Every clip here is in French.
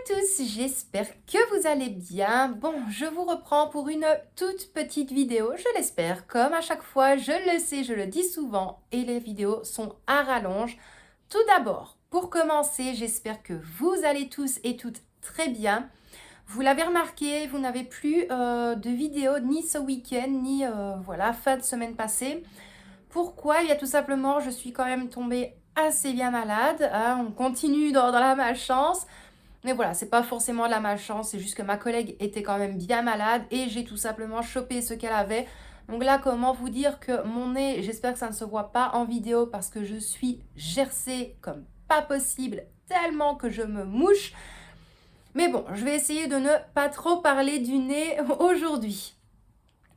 tous, j'espère que vous allez bien. Bon, je vous reprends pour une toute petite vidéo, je l'espère. Comme à chaque fois, je le sais, je le dis souvent et les vidéos sont à rallonge. Tout d'abord, pour commencer, j'espère que vous allez tous et toutes très bien. Vous l'avez remarqué, vous n'avez plus de vidéos ni ce week-end, ni voilà, fin de semaine passée. Pourquoi? Il y a tout simplement, je suis quand même tombée assez bien malade. Hein, on continue dans la malchance. Mais voilà, c'est pas forcément de la malchance, c'est juste que ma collègue était quand même bien malade et j'ai tout simplement chopé ce qu'elle avait. Donc là, comment vous dire que mon nez, j'espère que ça ne se voit pas en vidéo parce que je suis gercée comme pas possible, tellement que je me mouche. Mais bon, je vais essayer de ne pas trop parler du nez aujourd'hui.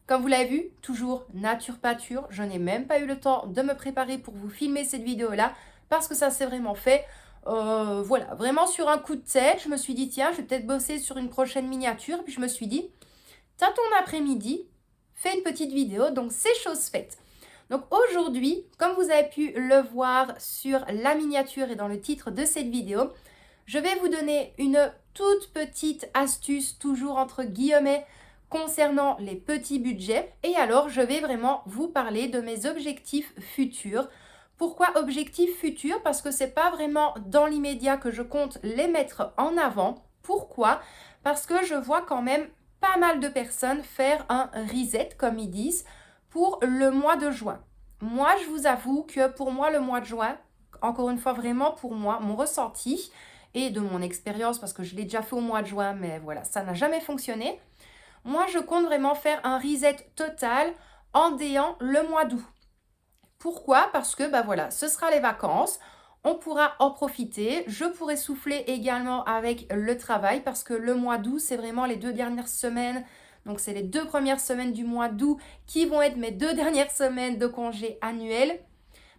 Comme vous l'avez vu, toujours nature pâture, je n'ai même pas eu le temps de me préparer pour vous filmer cette vidéo-là parce que ça s'est vraiment fait. Voilà, vraiment sur un coup de tête, je me suis dit tiens, je vais peut-être bosser sur une prochaine miniature. Puis je me suis dit, t'as ton après-midi, fais une petite vidéo, donc c'est chose faite. Donc aujourd'hui, comme vous avez pu le voir sur la miniature et dans le titre de cette vidéo, je vais vous donner une toute petite astuce, toujours entre guillemets, concernant les petits budgets. Et alors, je vais vraiment vous parler de mes objectifs futurs. Pourquoi objectifs futurs? Parce que c'est pas vraiment dans l'immédiat que je compte les mettre en avant. Pourquoi? Parce que je vois quand même pas mal de personnes faire un reset, comme ils disent, pour le mois de juin. Moi, je vous avoue que pour moi, le mois de juin, encore une fois, vraiment pour moi, mon ressenti et de mon expérience, parce que je l'ai déjà fait au mois de juin, mais voilà, ça n'a jamais fonctionné. Moi, je compte vraiment faire un reset total en déant le mois d'août. Pourquoi? Parce que, bah voilà, ce sera les vacances, on pourra en profiter. Je pourrai souffler également avec le travail parce que le mois d'août, c'est vraiment les 2 dernières semaines. Donc, c'est les 2 premières semaines du mois d'août qui vont être mes 2 dernières semaines de congé annuel.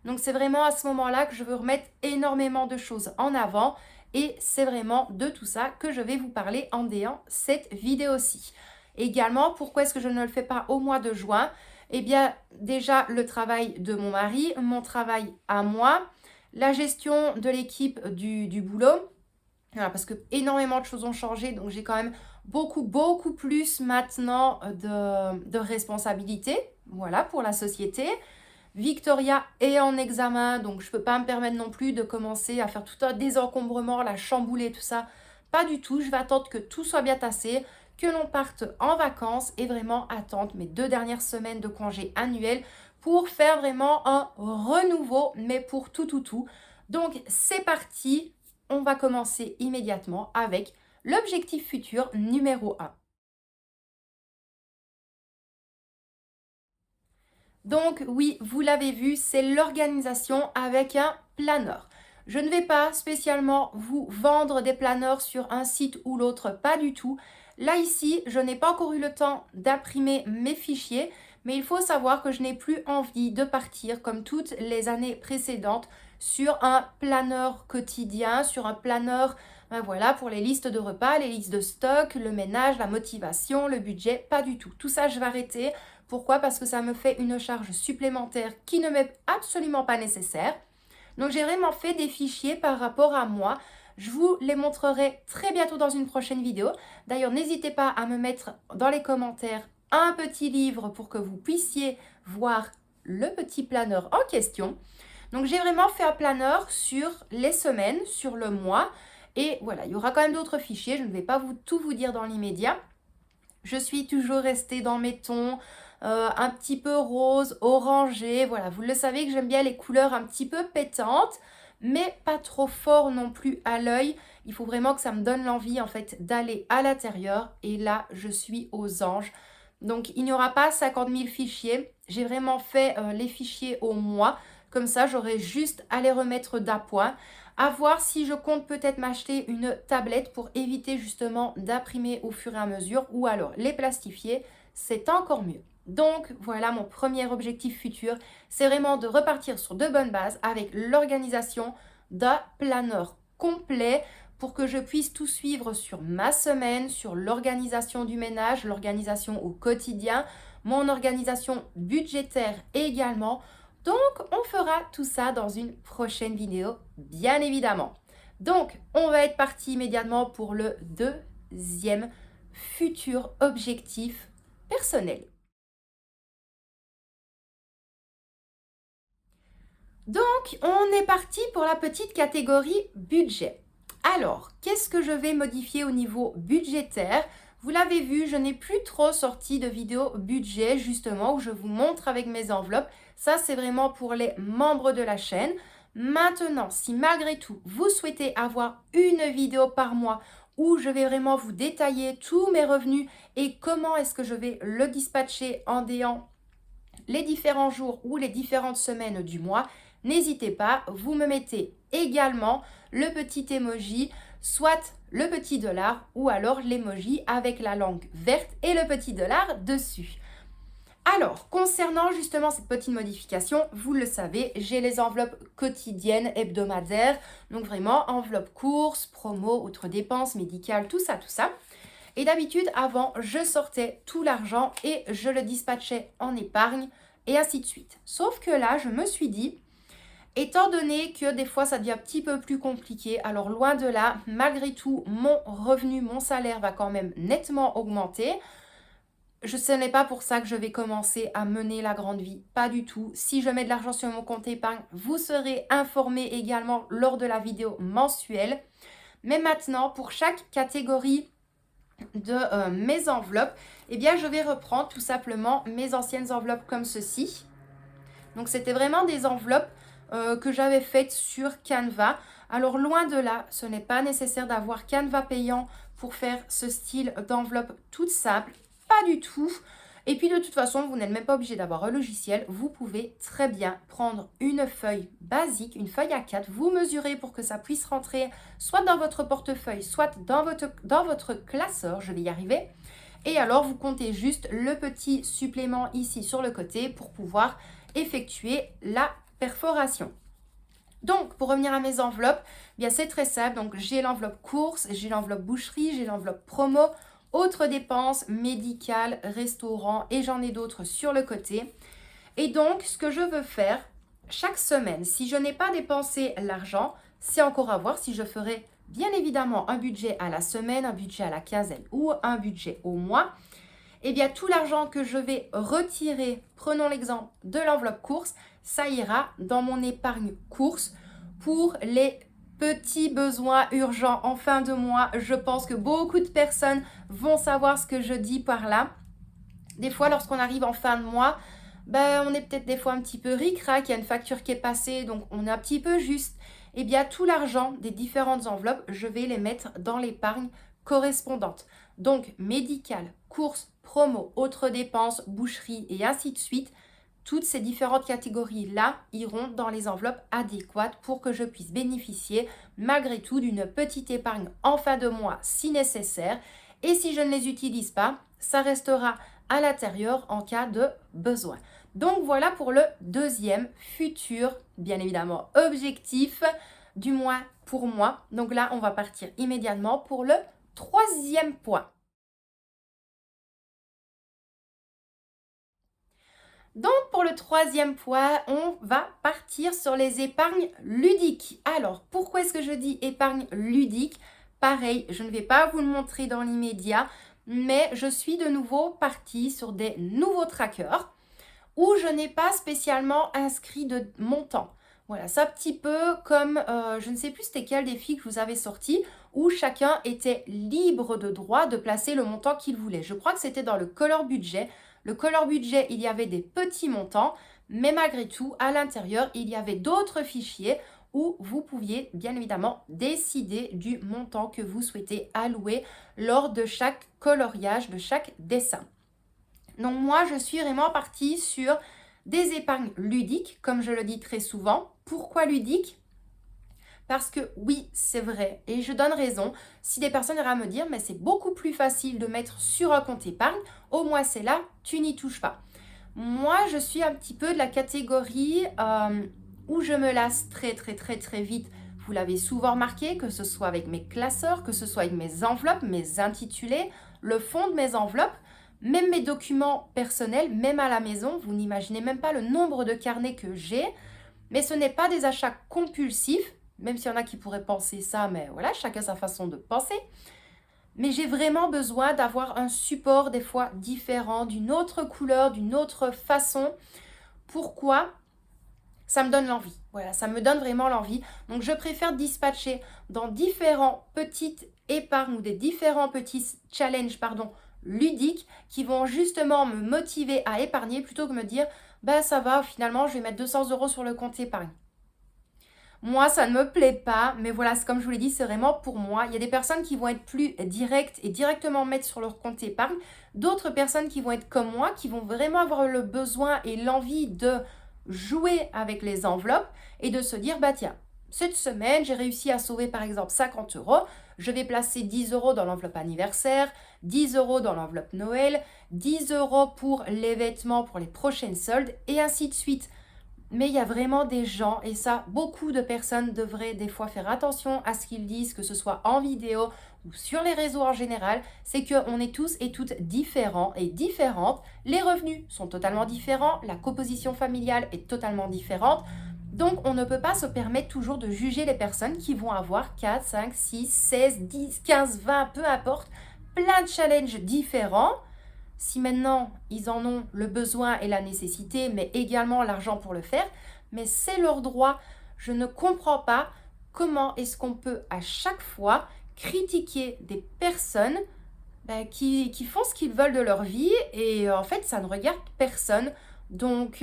Donc, c'est vraiment à ce moment-là que je veux remettre énormément de choses en avant. Et c'est vraiment de tout ça que je vais vous parler en déant cette vidéo-ci. Également, pourquoi est-ce que je ne le fais pas au mois de juin? Eh bien, déjà, le travail de mon mari, mon travail à moi, la gestion de l'équipe du boulot. Voilà, parce que énormément de choses ont changé, donc j'ai quand même beaucoup plus maintenant de responsabilités, voilà, pour la société. Victoria est en examen, donc je ne peux pas me permettre non plus de commencer à faire tout un désencombrement, la chambouler, tout ça. Pas du tout, je vais attendre que tout soit bien tassé, que l'on parte en vacances et vraiment attendre mes 2 dernières semaines de congé annuel pour faire vraiment un renouveau, mais pour tout. Donc c'est parti, on va commencer immédiatement avec l'objectif futur numéro 1. Donc oui, vous l'avez vu, c'est l'organisation avec un planeur. Je ne vais pas spécialement vous vendre des planeurs sur un site ou l'autre, pas du tout. Là ici, je n'ai pas encore eu le temps d'imprimer mes fichiers, mais il faut savoir que je n'ai plus envie de partir comme toutes les années précédentes sur un planeur quotidien, sur un planeur voilà, pour les listes de repas, les listes de stock, le ménage, la motivation, le budget, pas du tout. Tout ça, je vais arrêter. Pourquoi? Parce que ça me fait une charge supplémentaire qui ne m'est absolument pas nécessaire. Donc j'ai vraiment fait des fichiers par rapport à moi. Je vous les montrerai très bientôt dans une prochaine vidéo. D'ailleurs, n'hésitez pas à me mettre dans les commentaires un petit livre pour que vous puissiez voir le petit planeur en question. Donc j'ai vraiment fait un planeur sur les semaines, sur le mois. Et voilà, il y aura quand même d'autres fichiers. Je ne vais pas tout vous dire dans l'immédiat. Je suis toujours restée dans mes tons, un petit peu rose, orangé. Voilà, vous le savez que j'aime bien les couleurs un petit peu pétantes, mais pas trop fort non plus à l'œil. Il faut vraiment que ça me donne l'envie en fait d'aller à l'intérieur. Et là, je suis aux anges. Donc, il n'y aura pas 50 000 fichiers. J'ai vraiment fait les fichiers au mois. Comme ça, j'aurai juste à les remettre d'appoint. À voir si je compte peut-être m'acheter une tablette pour éviter justement d'imprimer au fur et à mesure ou alors les plastifier, c'est encore mieux. Donc voilà mon premier objectif futur, c'est vraiment de repartir sur de bonnes bases avec l'organisation d'un planeur complet pour que je puisse tout suivre sur ma semaine, sur l'organisation du ménage, l'organisation au quotidien, mon organisation budgétaire également. Donc, on fera tout ça dans une prochaine vidéo, bien évidemment. Donc, on va être parti immédiatement pour le deuxième futur objectif personnel. Donc, on est parti pour la petite catégorie budget. Alors, qu'est-ce que je vais modifier au niveau budgétaire? Vous l'avez vu, je n'ai plus trop sorti de vidéos budget justement où je vous montre avec mes enveloppes. Ça, c'est vraiment pour les membres de la chaîne. Maintenant, si malgré tout, vous souhaitez avoir une vidéo par mois où je vais vraiment vous détailler tous mes revenus et comment est-ce que je vais le dispatcher en déant les différents jours ou les différentes semaines du mois, n'hésitez pas, vous me mettez également le petit emoji, soit le petit dollar ou alors l'emoji avec la langue verte et le petit dollar dessus. Alors, concernant justement cette petite modification, vous le savez, j'ai les enveloppes quotidiennes, hebdomadaires, donc vraiment enveloppe courses, promo, autres dépenses médicales, tout ça, tout ça. Et d'habitude, avant, je sortais tout l'argent et je le dispatchais en épargne et ainsi de suite. Sauf que là, je me suis dit, étant donné que des fois, ça devient un petit peu plus compliqué, alors loin de là, malgré tout, mon revenu, mon salaire va quand même nettement augmenter. Ce n'est pas pour ça que je vais commencer à mener la grande vie, pas du tout. Si je mets de l'argent sur mon compte épargne, vous serez informés également lors de la vidéo mensuelle. Mais maintenant, pour chaque catégorie de mes enveloppes, eh bien, je vais reprendre tout simplement mes anciennes enveloppes comme ceci. Donc, c'était vraiment des enveloppes que j'avais faites sur Canva. Alors, loin de là, ce n'est pas nécessaire d'avoir Canva payant pour faire ce style d'enveloppe toute simple. Pas du tout. Et puis de toute façon, vous n'êtes même pas obligé d'avoir un logiciel. Vous pouvez très bien prendre une feuille basique, une feuille A4. Vous mesurez pour que ça puisse rentrer soit dans votre portefeuille, soit dans votre classeur. Je vais y arriver. Et alors, vous comptez juste le petit supplément ici sur le côté pour pouvoir effectuer la perforation. Donc, pour revenir à mes enveloppes, eh bien c'est très simple. Donc, j'ai l'enveloppe course, j'ai l'enveloppe boucherie, j'ai l'enveloppe promo, autres dépenses médicales, restaurant et j'en ai d'autres sur le côté. Et donc, ce que je veux faire chaque semaine, si je n'ai pas dépensé l'argent, c'est encore à voir si je ferai bien évidemment un budget à la semaine, un budget à la quinzaine ou un budget au mois. Eh bien, tout l'argent que je vais retirer, prenons l'exemple de l'enveloppe course, ça ira dans mon épargne course pour les petits besoins urgents en fin de mois. Je pense que beaucoup de personnes vont savoir ce que je dis par là. Des fois, lorsqu'on arrive en fin de mois, on est peut-être des fois un petit peu ric-rac, il y a une facture qui est passée, donc on est un petit peu juste. Eh bien, tout l'argent des différentes enveloppes, je vais les mettre dans l'épargne correspondante. Donc, médical, courses, promo, autres dépenses, boucherie et ainsi de suite. Toutes ces différentes catégories-là iront dans les enveloppes adéquates pour que je puisse bénéficier malgré tout d'une petite épargne en fin de mois si nécessaire. Et si je ne les utilise pas, ça restera à l'intérieur en cas de besoin. Donc voilà pour le deuxième futur, bien évidemment, objectif, du moins pour moi. Donc là, on va partir immédiatement pour le troisième point. Donc, pour le troisième point, on va partir sur les épargnes ludiques. Alors, pourquoi est-ce que je dis épargne ludique? Pareil, je ne vais pas vous le montrer dans l'immédiat, mais je suis de nouveau partie sur des nouveaux trackers où je n'ai pas spécialement inscrit de montant. Voilà, c'est un petit peu comme, je ne sais plus c'était quel défi que je vous avais sorti, où chacun était libre de droit de placer le montant qu'il voulait. Je crois que c'était dans le color budget. Le color budget, il y avait des petits montants, mais malgré tout, à l'intérieur, il y avait d'autres fichiers où vous pouviez bien évidemment décider du montant que vous souhaitez allouer lors de chaque coloriage, de chaque dessin. Donc moi, je suis vraiment partie sur des épargnes ludiques, comme je le dis très souvent. Pourquoi ludiques? Parce que oui, c'est vrai, et je donne raison. Si des personnes iraient à me dire, mais c'est beaucoup plus facile de mettre sur un compte épargne, au moins c'est là, tu n'y touches pas. Moi, je suis un petit peu de la catégorie où je me lasse très vite. Vous l'avez souvent remarqué, que ce soit avec mes classeurs, que ce soit avec mes enveloppes, mes intitulés, le fond de mes enveloppes, même mes documents personnels, même à la maison. Vous n'imaginez même pas le nombre de carnets que j'ai. Mais ce n'est pas des achats compulsifs. même s'il y en a qui pourraient penser ça, mais voilà, chacun sa façon de penser. Mais j'ai vraiment besoin d'avoir un support des fois différent, d'une autre couleur, d'une autre façon. Pourquoi? Ça me donne l'envie. Voilà, ça me donne vraiment l'envie. Donc, je préfère dispatcher dans différents petites épargnes ou des différents petits challenges, ludiques qui vont justement me motiver à épargner plutôt que me dire, ben ça va, finalement, je vais mettre 200 € sur le compte épargne. Moi, ça ne me plaît pas, mais voilà, comme je vous l'ai dit, c'est vraiment pour moi. Il y a des personnes qui vont être plus directes et directement mettre sur leur compte épargne. D'autres personnes qui vont être comme moi, qui vont vraiment avoir le besoin et l'envie de jouer avec les enveloppes et de se dire, bah tiens, cette semaine, j'ai réussi à sauver par exemple 50 €. Je vais placer 10 € dans l'enveloppe anniversaire, 10 € dans l'enveloppe Noël, 10 € pour les vêtements pour les prochaines soldes et ainsi de suite. Mais il y a vraiment des gens, et ça, beaucoup de personnes devraient des fois faire attention à ce qu'ils disent, que ce soit en vidéo ou sur les réseaux en général, c'est qu'on est tous et toutes différents et différentes. Les revenus sont totalement différents, la composition familiale est totalement différente. Donc, on ne peut pas se permettre toujours de juger les personnes qui vont avoir 4, 5, 6, 16, 10, 15, 20, peu importe, plein de challenges différents. Si maintenant ils en ont le besoin et la nécessité, mais également l'argent pour le faire, mais c'est leur droit. Je ne comprends pas comment est-ce qu'on peut à chaque fois critiquer des personnes qui font ce qu'ils veulent de leur vie et en fait ça ne regarde personne. Donc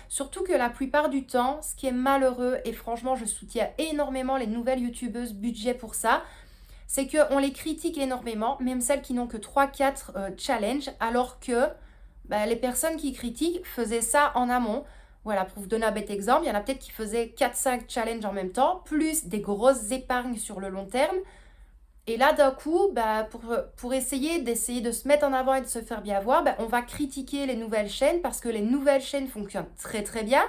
surtout que la plupart du temps, ce qui est malheureux, et franchement je soutiens énormément les nouvelles youtubeuses budget pour ça, c'est qu'on les critique énormément, même celles qui n'ont que 3-4 challenges, alors que les personnes qui critiquent faisaient ça en amont. Voilà, pour vous donner un bête exemple, il y en a peut-être qui faisaient 4-5 challenges en même temps, plus des grosses épargnes sur le long terme. Et là, d'un coup, pour essayer de se mettre en avant et de se faire bien voir, on va critiquer les nouvelles chaînes parce que les nouvelles chaînes fonctionnent très très bien,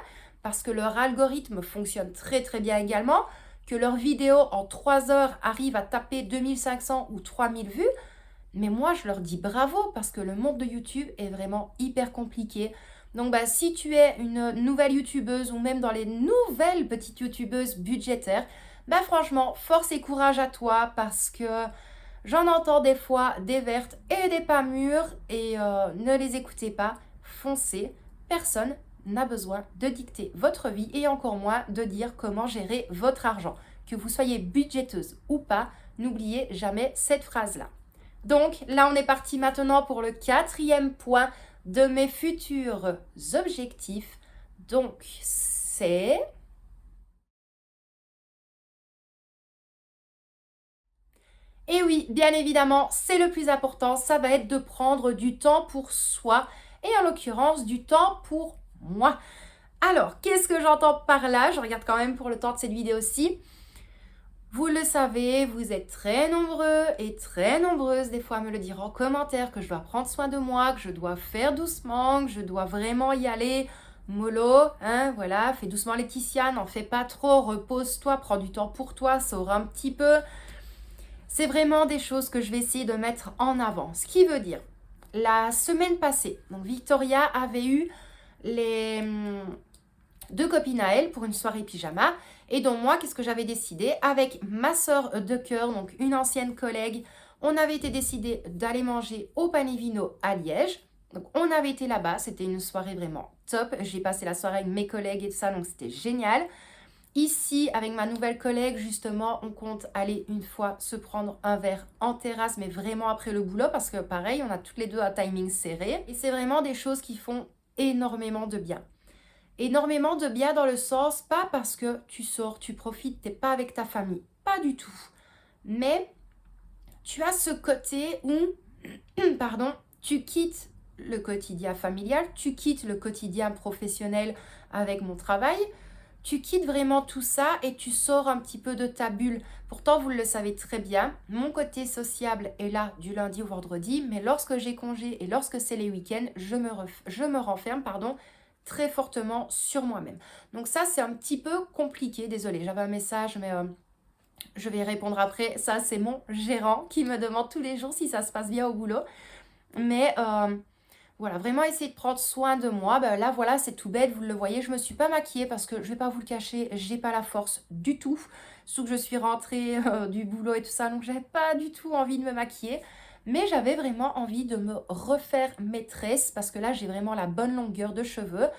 parce que leur algorithme fonctionne très très bien également, que leurs vidéos en 3 heures arrivent à taper 2500 ou 3000 vues. Mais moi, je leur dis bravo parce que le monde de YouTube est vraiment hyper compliqué. Donc, si tu es une nouvelle youtubeuse ou même dans les nouvelles petites youtubeuses budgétaires, franchement, force et courage à toi parce que j'en entends des fois des vertes et des pas mûres et ne les écoutez pas, foncez, personne n'a besoin de dicter votre vie et encore moins de dire comment gérer votre argent. Que vous soyez budgéteuse ou pas, n'oubliez jamais cette phrase-là. Donc là, on est parti maintenant pour le 4e point de mes futurs objectifs. Donc, c'est... Et oui, bien évidemment, c'est le plus important, ça va être de prendre du temps pour soi et en l'occurrence du temps pour moi. Alors, qu'est-ce que j'entends par là? Je regarde quand même pour le temps de cette vidéo-ci. Vous le savez, vous êtes très nombreux et très nombreuses des fois à me le dire en commentaire que je dois prendre soin de moi, que je dois faire doucement, que je dois vraiment y aller mollo, hein, voilà, fais doucement Laetitia, n'en fais pas trop, repose-toi, prends du temps pour toi, sors un petit peu. C'est vraiment des choses que je vais essayer de mettre en avant. Ce qui veut dire, la semaine passée, donc Victoria avait eu les 2 copines à elle pour une soirée pyjama. Et donc moi, qu'est-ce que j'avais décidé? Avec ma soeur de cœur, donc une ancienne collègue, on avait été décidé d'aller manger au Panivino à Liège. Donc on avait été là-bas, c'était une soirée vraiment top. J'ai passé la soirée avec mes collègues et tout ça, donc c'était génial. Ici, avec ma nouvelle collègue, justement, on compte aller une fois se prendre un verre en terrasse, mais vraiment après le boulot, parce que pareil, on a toutes les deux un timing serré. Et c'est vraiment des choses qui font énormément de bien. Énormément de bien dans le sens, pas parce que tu sors, tu profites, t'es pas avec ta famille, pas du tout. Mais tu as ce côté où, pardon, tu quittes le quotidien familial, tu quittes le quotidien professionnel avec mon travail, tu quittes vraiment tout ça et tu sors un petit peu de ta bulle. Pourtant, vous le savez très bien, mon côté sociable est là du lundi au vendredi, mais lorsque j'ai congé et lorsque c'est les week-ends, je me renferme, très fortement sur moi-même. Donc ça, c'est un petit peu compliqué. Désolée, j'avais un message, mais je vais y répondre après. Ça, c'est mon gérant qui me demande tous les jours si ça se passe bien au boulot. Mais Voilà, vraiment essayer de prendre soin de moi. Ben là, voilà, c'est tout bête, vous le voyez, je me suis pas maquillée parce que je vais pas vous le cacher, j'ai pas la force du tout. Surtout que je suis rentrée du boulot et tout ça, donc j'avais pas du tout envie de me maquiller. Mais j'avais vraiment envie de me refaire mes tresses parce que là, j'ai vraiment la bonne longueur de cheveux.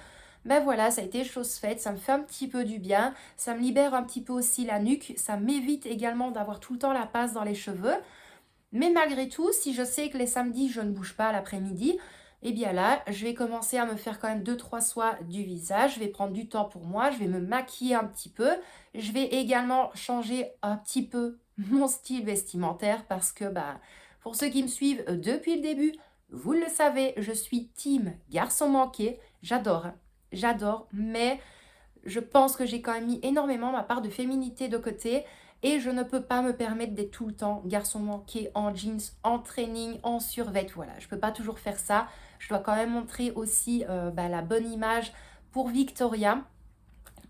Ben voilà, ça a été chose faite, ça me fait un petit peu du bien, ça me libère un petit peu aussi la nuque, ça m'évite également d'avoir tout le temps la passe dans les cheveux. Mais malgré tout, si je sais que les samedis, je ne bouge pas l'après-midi, eh bien là, je vais commencer à me faire quand même deux trois soins du visage. Je vais prendre du temps pour moi, je vais me maquiller un petit peu. Je vais également changer un petit peu mon style vestimentaire parce que, bah, pour ceux qui me suivent depuis le début, vous le savez, je suis team garçon manqué. J'adore, hein. J'adore, mais je pense que j'ai quand même mis énormément ma part de féminité de côté et je ne peux pas me permettre d'être tout le temps garçon manqué en jeans, en training, en survêt. Voilà, je ne peux pas toujours faire ça. Je dois quand même montrer aussi bah, la bonne image pour Victoria.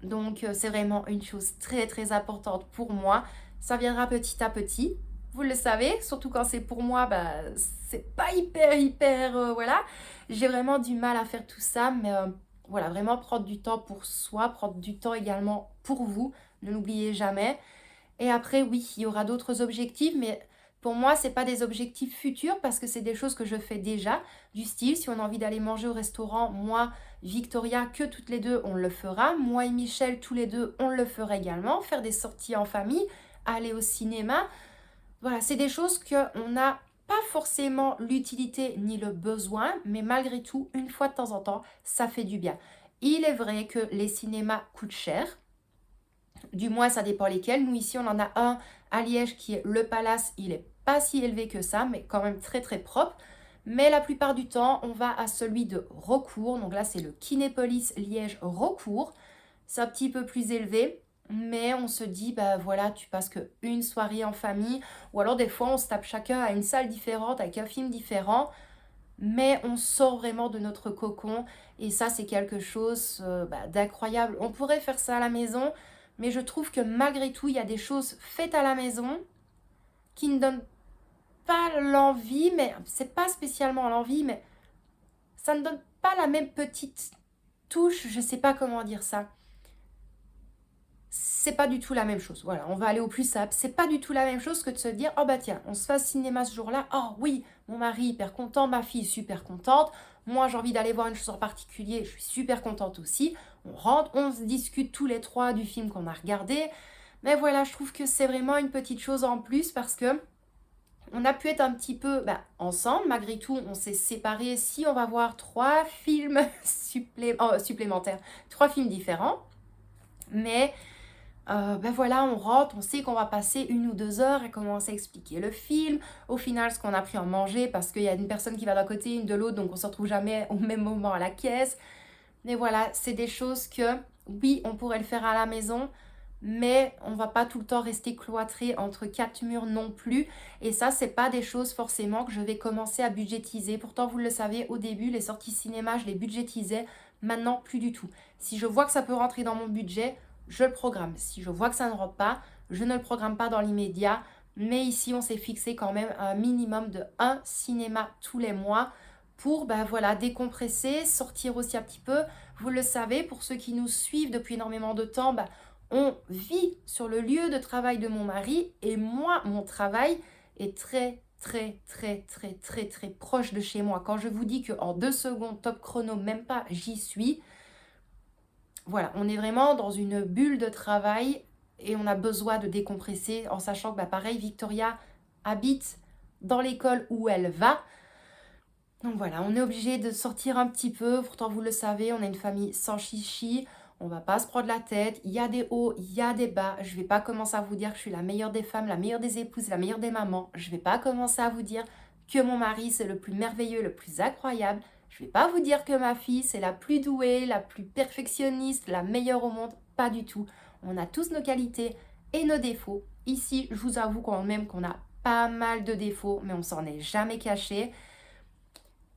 Donc c'est vraiment une chose très très importante pour moi. Ça viendra petit à petit. Vous le savez, surtout quand c'est pour moi, bah, c'est pas hyper, voilà. J'ai vraiment du mal à faire tout ça, mais voilà, vraiment prendre du temps pour soi, prendre du temps également pour vous, ne l'oubliez jamais. Et après, oui, il y aura d'autres objectifs, mais pour moi, c'est pas des objectifs futurs parce que c'est des choses que je fais déjà. Du style, si on a envie d'aller manger au restaurant, moi, Victoria, que toutes les deux, on le fera. Moi et Michel, tous les deux, on le fera également. Faire des sorties en famille, aller au cinéma. Voilà, c'est des choses qu'on n'a pas forcément l'utilité ni le besoin, mais malgré tout, une fois de temps en temps, ça fait du bien. Il est vrai que les cinémas coûtent cher. Du moins, ça dépend lesquels. Nous, ici, on en a un à Liège qui est le Palace. Il est pas si élevé que ça, mais quand même très très propre. Mais la plupart du temps, on va à celui de Rocourt. Donc là, c'est le Kinépolis Liège Rocourt. C'est un petit peu plus élevé. Mais on se dit, bah voilà, tu passes que une soirée en famille. Ou alors des fois, on se tape chacun à une salle différente, avec un film différent. Mais on sort vraiment de notre cocon. Et ça, c'est quelque chose bah, d'incroyable. On pourrait faire ça à la maison. Mais je trouve que malgré tout, il y a des choses faites à la maison qui ne donnent pas l'envie, mais c'est pas spécialement l'envie, mais ça ne donne pas la même petite touche, je sais pas comment dire ça. C'est pas du tout la même chose. Voilà, on va aller au plus simple. C'est pas du tout la même chose que de se dire, oh bah tiens, on se fait cinéma ce jour-là. Oh oui, mon mari hyper content, ma fille super contente. Moi, j'ai envie d'aller voir une chose en particulier, je suis super contente aussi. On rentre, on se discute tous les trois du film qu'on a regardé. Mais voilà, je trouve que c'est vraiment une petite chose en plus parce que on a pu être un petit peu bah, ensemble. Malgré tout, on s'est séparés. Si on va voir trois films supplémentaires, trois films différents. Mais ben voilà, on rentre, on sait qu'on va passer une ou deux heures à commencer à expliquer le film. Au final, ce qu'on a pris à manger, parce qu'il y a une personne qui va d'un côté, une de l'autre, donc on se retrouve jamais au même moment à la caisse. Mais voilà, c'est des choses que, oui, on pourrait le faire à la maison, mais on va pas tout le temps rester cloîtré entre quatre murs non plus. Et ça, c'est pas des choses forcément que je vais commencer à budgétiser. Pourtant, vous le savez, au début, les sorties cinéma, je les budgétisais. Maintenant, plus du tout. Si je vois que ça peut rentrer dans mon budget, je le programme. Si je vois que ça ne rentre pas, je ne le programme pas dans l'immédiat. Mais ici, on s'est fixé quand même un minimum de un cinéma tous les mois pour ben voilà, décompresser, sortir aussi un petit peu. Vous le savez, pour ceux qui nous suivent depuis énormément de temps, ben, on vit sur le lieu de travail de mon mari et moi, mon travail est très proche de chez moi. Quand je vous dis qu'en 2 secondes, top chrono, même pas, j'y suis. Voilà, on est vraiment dans une bulle de travail et on a besoin de décompresser en sachant que, bah, pareil, Victoria habite dans l'école où elle va. Donc voilà, on est obligé de sortir un petit peu. Pourtant, vous le savez, on est une famille sans chichi. On va pas se prendre la tête. Il y a des hauts, il y a des bas. Je vais pas commencer à vous dire que je suis la meilleure des femmes, la meilleure des épouses, la meilleure des mamans. Je vais pas commencer à vous dire que mon mari, c'est le plus merveilleux, le plus incroyable. Je vais pas vous dire que ma fille, c'est la plus douée, la plus perfectionniste, la meilleure au monde. Pas du tout. On a tous nos qualités et nos défauts. Ici, je vous avoue quand même qu'on a pas mal de défauts, mais on s'en est jamais caché.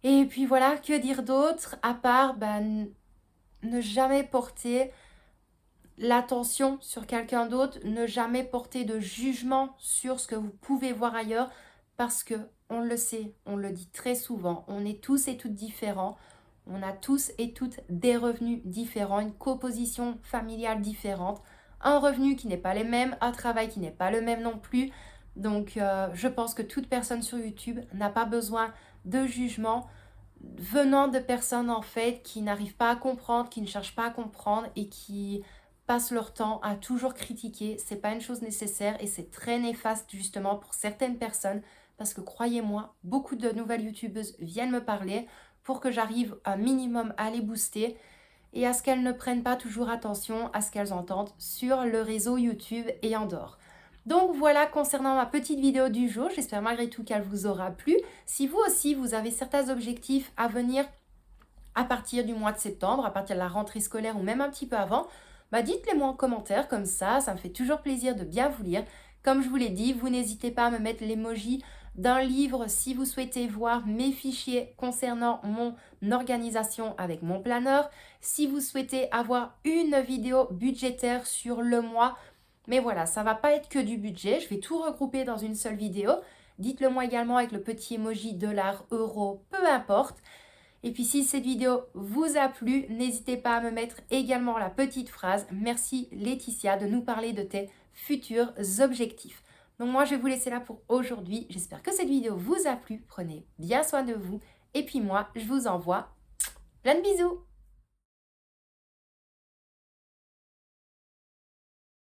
Et puis voilà, que dire d'autre à part ne jamais porter l'attention sur quelqu'un d'autre, ne jamais porter de jugement sur ce que vous pouvez voir ailleurs, parce que, on le sait, on le dit très souvent, on est tous et toutes différents. On a tous et toutes des revenus différents, une composition familiale différente, un revenu qui n'est pas le même, un travail qui n'est pas le même non plus. Donc, je pense que toute personne sur YouTube n'a pas besoin de jugement venant de personnes en fait qui n'arrivent pas à comprendre, qui ne cherchent pas à comprendre et qui passent leur temps à toujours critiquer. C'est pas une chose nécessaire et c'est très néfaste justement pour certaines personnes parce que croyez-moi, beaucoup de nouvelles youtubeuses viennent me parler pour que j'arrive un minimum à les booster et à ce qu'elles ne prennent pas toujours attention à ce qu'elles entendent sur le réseau YouTube et en dehors. Donc voilà concernant ma petite vidéo du jour, j'espère malgré tout qu'elle vous aura plu. Si vous aussi vous avez certains objectifs à venir à partir du mois de septembre, à partir de la rentrée scolaire ou même un petit peu avant, dites-les moi en commentaire comme ça me fait toujours plaisir de bien vous lire. Comme je vous l'ai dit, vous n'hésitez pas à me mettre l'emoji d'un livre si vous souhaitez voir mes fichiers concernant mon organisation avec mon planeur, si vous souhaitez avoir une vidéo budgétaire sur le mois. Mais voilà, ça ne va pas être que du budget, je vais tout regrouper dans une seule vidéo. Dites-le moi également avec le petit emoji dollar, euro, peu importe. Et puis si cette vidéo vous a plu, n'hésitez pas à me mettre également la petite phrase « Merci Laetitia de nous parler de tes futurs objectifs ». Donc moi je vais vous laisser là pour aujourd'hui. J'espère que cette vidéo vous a plu. Prenez bien soin de vous. Et puis moi, je vous envoie plein de bisous.